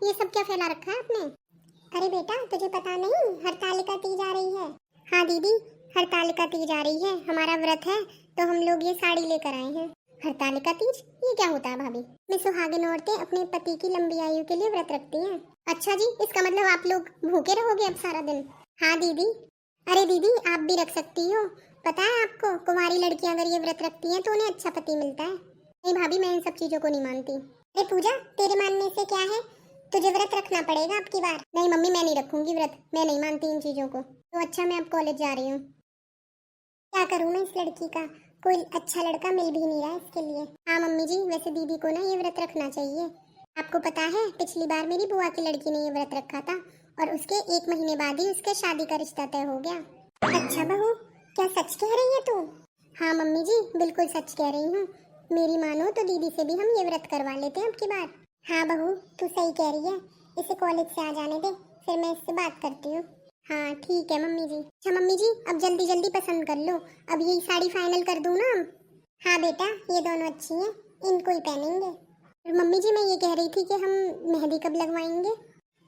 ये सब क्या फैला रखा है आपने? अरे बेटा तुझे पता नहीं, हरतालिका तीज आ रही है। हाँ दीदी, हरतालिका तीज आ रही है, हमारा व्रत है, तो हम लोग ये साड़ी लेकर आए हैं। हरतालिका तीज ये क्या होता है भाभी? मैं सुहागिन औरतें अपने पति की लंबी आयु के लिए व्रत रखती हैं। अच्छा जी, इसका मतलब आप लोग भूखे रहोगे अब सारा दिन? हाँ दीदी। अरे दीदी आप भी रख सकती हो, पता है आपको, कुंवारी लड़कियां अगर ये व्रत रखती हैं तो उन्हें अच्छा पति मिलता है। नहीं भाभी, मैं इन सब चीजों को नहीं मानती। अरे पूजा, तेरे मानने से क्या है, तुझे व्रत रखना पड़ेगा अब की बार। नहीं मम्मी, मैं नहीं रखूंगी व्रत, मैं नहीं मानती इन चीजों को। तो अच्छा, मैं अब कॉलेज जा रही हूँ। क्या करूँ मैं इस लड़की का, कोई अच्छा लड़का मिल भी नहीं रहा इसके लिए। हाँ मम्मी जी, वैसे दीदी को ना ये व्रत रखना चाहिए। आपको पता है पिछली बार मेरी बुआ की लड़की ने ये व्रत रखा था और उसके 1 महीने बाद ही उसके शादी का रिश्ता तय हो गया। अच्छा बहू, क्या सच कह रही है तू? हाँ मम्मी जी, बिल्कुल सच कह रही हूँ। मेरी मानो तो दीदी से भी हम ये व्रत करवा लेते हैं अब की बार। हाँ बहू, तू सही कह रही है, इसे कॉलेज से आ जाने दे, फिर मैं इससे बात करती हूँ। हाँ ठीक है मम्मी जी। अच्छा मम्मी जी, अब जल्दी जल्दी पसंद कर लो, अब यही साड़ी फाइनल कर दूँ ना हम? हाँ बेटा, ये दोनों अच्छी हैं, इनको ही पहनेंगे। और मम्मी जी मैं ये कह रही थी कि हम मेहंदी कब लगवाएंगे?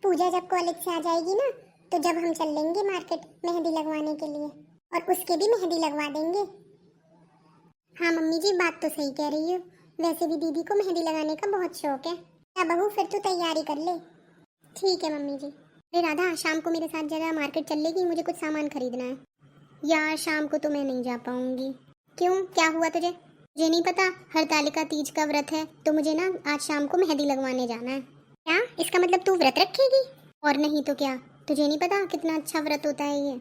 पूजा जब कॉलेज से आ जाएगी ना, तो जब हम चल लेंगे मार्केट मेहंदी लगवाने के लिए, और उसके भी मेहंदी लगवा देंगे। हाँ मम्मी जी, बात तो सही कह रही हो, वैसे भी दीदी को मेहंदी लगाने का बहुत शौक है। क्या बहू, फिर तू तैयारी कर ले। ठीक है मम्मी जी। अरे राधा, शाम को मेरे साथ जरा मार्केट चल लेगी, मुझे कुछ सामान खरीदना है। यार शाम को तो मैं नहीं जा पाऊंगी। क्यों, क्या हुआ तुझे? मुझे नहीं पता, हरतालिका तीज का व्रत है तो मुझे ना आज शाम को मेहंदी लगवाने जाना है। क्या इसका मतलब तू व्रत रखेगी? और नहीं तो क्या, तुझे नहीं पता कितना अच्छा व्रत होता है ये?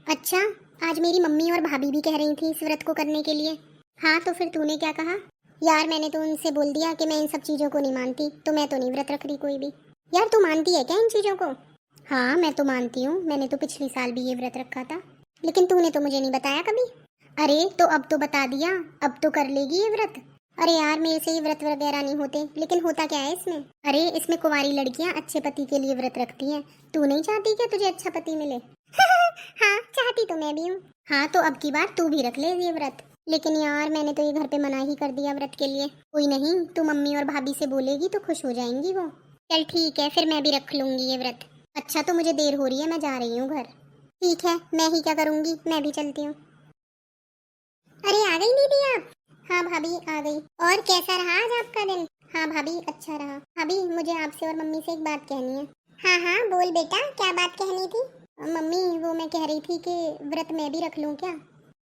अच्छा, आज मेरी मम्मी और भाभी भी कह रही थी इस व्रत को करने के लिए। हाँ तो फिर तूने क्या कहा? यार मैंने तो उनसे बोल दिया कि मैं इन सब चीज़ों को नहीं मानती, तो मैं तो नहीं व्रत रख रही कोई भी। यार तू मानती है क्या इन चीज़ों को? हाँ मैं तो मानती हूँ, मैंने तो पिछले साल भी ये व्रत रखा था, लेकिन तूने तो मुझे नहीं बताया कभी। अरे तो अब तो बता दिया, अब तो कर लेगी ये व्रत। अरे यार मेरे से ये व्रत वगैरह नहीं होते, लेकिन होता क्या है इसमें? अरे इसमें कुंवारी लड़कियां अच्छे पति के लिए व्रत रखती हैं। तू नहीं चाहती क्या तुझे अच्छा पति मिले? हाँ चाहती तो मैं भी हूँ। हाँ तो अब की बार तू भी रख ले ये व्रत। लेकिन यार मैंने तो ये घर पे मना ही कर दिया व्रत के लिए। कोई नहीं, तू मम्मी और भाभी से बोलेगी तो खुश हो जाएंगी वो। चल ठीक है, फिर मैं भी रख लूंगी ये व्रत। अच्छा तो मुझे देर हो रही है, मैं जा रही हूँ घर। ठीक है, मैं ही क्या करूँगी, मैं भी चलती हूँ। अरे आ गई दीदी आप? हाँ भाभी आ गई। और कैसा रहा आज आपका दिन? हाँ भाभी अच्छा रहा। भाभी मुझे आपसे और मम्मी से एक बात कहनी है। हाँ हाँ बोल बेटा, क्या बात कहनी थी? मम्मी वो मैं कह रही थी कि व्रत मैं भी रख लूँ क्या?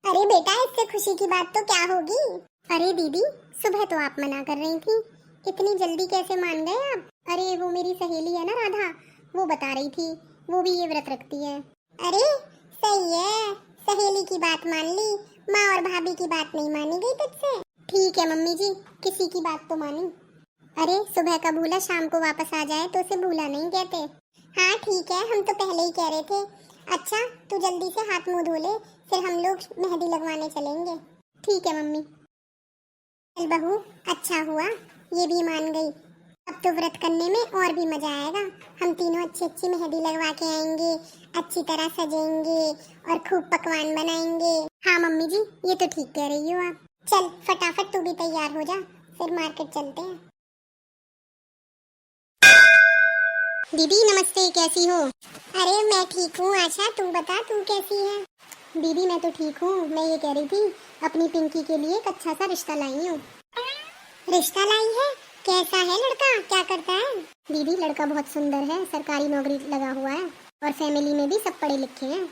अरे बेटा इससे खुशी की बात तो क्या होगी? अरे दीदी, सुबह तो आप मना कर रही थी, इतनी जल्दी कैसे मान गए आप? अरे वो मेरी सहेली है ना राधा, वो बता रही थी, वो भी ये व्रत रखती है। अरे सही है, सहेली की बात मान ली, माँ और भाभी की बात नहीं मानी गई तुझसे। ठीक है मम्मी जी, किसी की बात तो मानी। अरे सुबह का भूला शाम को वापस आ जाए तो उसे भूला नहीं कहते। हाँ ठीक है, हम तो पहले ही कह रहे थे। अच्छा तू जल्दी से हाथ मुंह धो ले, फिर हम लोग मेहंदी लगवाने चलेंगे। ठीक है मम्मी। चल बहू, अच्छा हुआ ये भी मान गई, अब तो व्रत करने में और भी मजा आएगा। हम तीनों अच्छी अच्छी मेहंदी लगवा के आएंगे, अच्छी तरह सजेंगे और खूब पकवान बनाएंगे। हाँ मम्मी जी, ये तो ठीक कह रही हो आप। चल फटाफट तू भी तैयार हो जा, फिर मार्केट चलते हैं। दीदी नमस्ते, कैसी हो? अरे मैं ठीक हूँ आशा, तू बता तू कैसी है? दीदी मैं तो ठीक हूँ, मैं ये कह रही थी अपनी पिंकी के लिए एक अच्छा सा रिश्ता लाई हूँ। रिश्ता लाई है? कैसा है लड़का, क्या करता है? दीदी लड़का बहुत सुंदर है, सरकारी नौकरी लगा हुआ है और फैमिली में भी सब पढ़े लिखे हैं।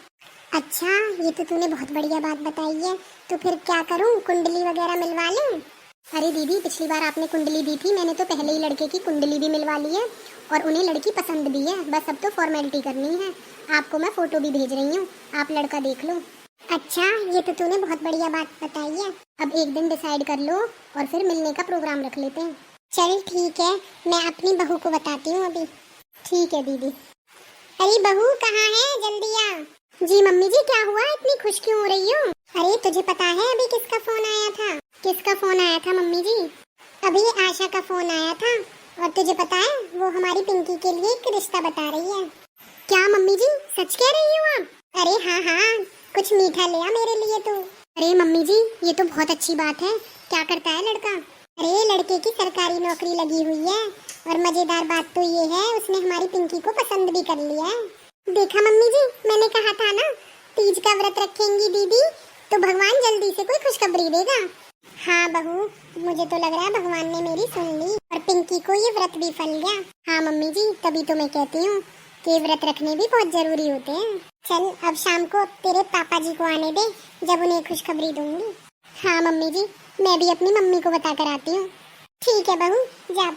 अच्छा ये तो तूने बहुत बढ़िया बात बताई है, तो फिर क्या करूँ, कुंडली वगैरह मिलवा लूँ? अरे दीदी पिछली बार आपने कुंडली दी थी, मैंने तो पहले ही लड़के की कुंडली भी मिलवा ली है और उन्हें लड़की पसंद भी है, बस अब तो फॉर्मेलिटी करनी है। आपको मैं फोटो भी भेज रही हूँ, आप लड़का देख लो। अच्छा ये तो तूने बहुत बढ़िया बात बताई है, अब एक दिन डिसाइड कर लो और फिर मिलने का प्रोग्राम रख लेते हैं। चल ठीक है, मैं अपनी बहू को बताती हूँ अभी। ठीक है दीदी। अरे बहू कहाँ है, जल्दी आ। जी मम्मी जी, क्या हुआ, इतनी खुश क्यों हो रही हो? अरे तुझे पता है अभी किसका फोन आया था? किसका फोन आया था मम्मी जी? अभी आशा का फोन आया था, और तुझे पता है वो हमारी पिंकी के लिए एक रिश्ता बता रही है। क्या मम्मी जी, सच कह रही हो आप? अरे हाँ हाँ, कुछ मीठा ले आ मेरे लिए तो। अरे मम्मी जी ये तो बहुत अच्छी बात है, क्या करता है लड़का? अरे लड़के की सरकारी नौकरी लगी हुई है और मजेदार बात तो ये है उसने हमारी पिंकी को पसंद भी कर लिया है। देखा मम्मी जी, मैंने कहा था ना, तीज का व्रत रखेंगी दीदी तो भगवान जल्दी से कोई खुशखबरी देगा। हाँ बहू, मुझे तो लग रहा है भगवान ने मेरी सुन ली और पिंकी को ये व्रत भी फल गया। हाँ मम्मी जी, तभी तो मैं कहती हूँ कि व्रत रखने भी बहुत जरूरी होते हैं। चल अब शाम को तेरे पापा जी को आने दे, जब उन्हें खुशखबरी दूंगी। हाँ मम्मी जी, मैं भी अपनी मम्मी को बता कर आती हूँ। ठीक है बहू, जा।